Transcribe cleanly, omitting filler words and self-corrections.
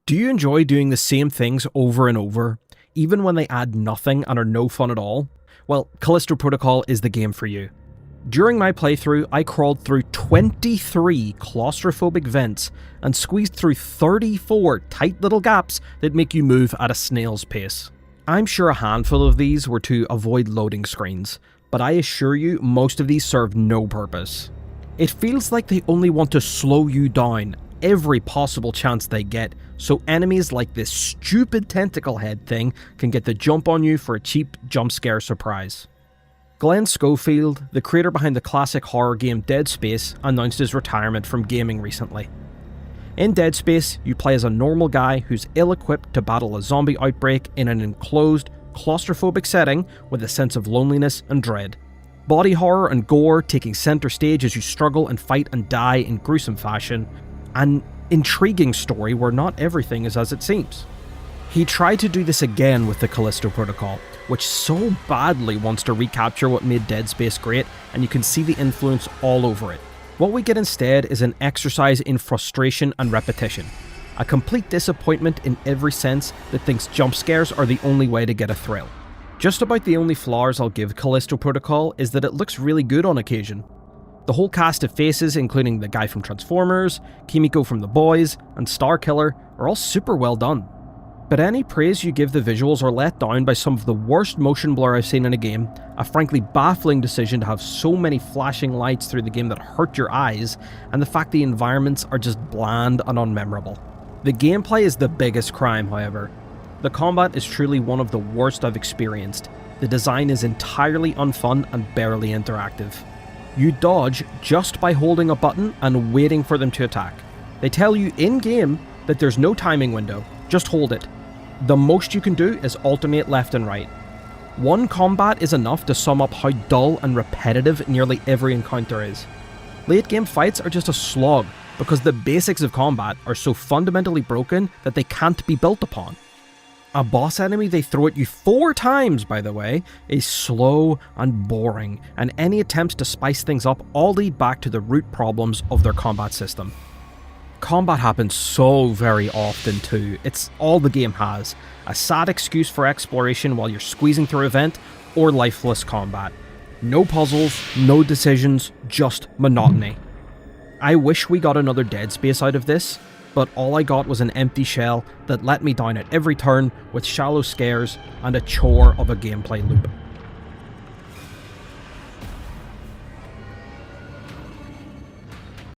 Do you enjoy doing the same things over and over, even when they add nothing and are no fun at all? Well, Calisto Protocol is the game for you. During my playthrough, I crawled through 23 claustrophobic vents and squeezed through 34 tight little gaps that make you move at a snail's pace. I'm sure a handful of these were to avoid loading screens, but I assure you most of these serve no purpose. It feels like they only want to slow you down every possible chance they get, so enemies like this stupid tentacle head thing can get the jump on you for a cheap jump scare surprise. Glenn Schofield, the creator behind the classic horror game Dead Space, announced his retirement from gaming recently. In Dead Space, you play as a normal guy who's ill-equipped to battle a zombie outbreak in an enclosed, claustrophobic setting with a sense of loneliness and dread. Body horror and gore taking center stage as you struggle and fight and die in gruesome fashion. An intriguing story where not everything is as it seems. He tried to do this again with the Calisto Protocol, which so badly wants to recapture what made Dead Space great, and you can see the influence all over it. What we get instead is an exercise in frustration and repetition. A complete disappointment in every sense that thinks jump scares are the only way to get a thrill. Just about the only flaws I'll give Calisto Protocol is that it looks really good on occasion. The whole cast of faces, including the guy from Transformers, Kimiko from The Boys, and Starkiller, are all super well done. But any praise you give the visuals are let down by some of the worst motion blur I've seen in a game, a frankly baffling decision to have so many flashing lights through the game that hurt your eyes, and the fact the environments are just bland and unmemorable. The gameplay is the biggest crime, however. The combat is truly one of the worst I've experienced. The design is entirely unfun and barely interactive. You dodge just by holding a button and waiting for them to attack. They tell you in-game that there's no timing window, just hold it. The most you can do is alternate left and right. One combat is enough to sum up how dull and repetitive nearly every encounter is. Late game fights are just a slog because the basics of combat are so fundamentally broken that they can't be built upon. A boss enemy they throw at you 4 times, by the way, is slow and boring, and any attempts to spice things up all lead back to the root problems of their combat system. Combat happens so very often too. It's all the game has. A sad excuse for exploration while you're squeezing through a vent, or lifeless combat. No puzzles, no decisions, just monotony. I wish we got another Dead Space out of this, but all I got was an empty shell that let me down at every turn with shallow scares and a chore of a gameplay loop.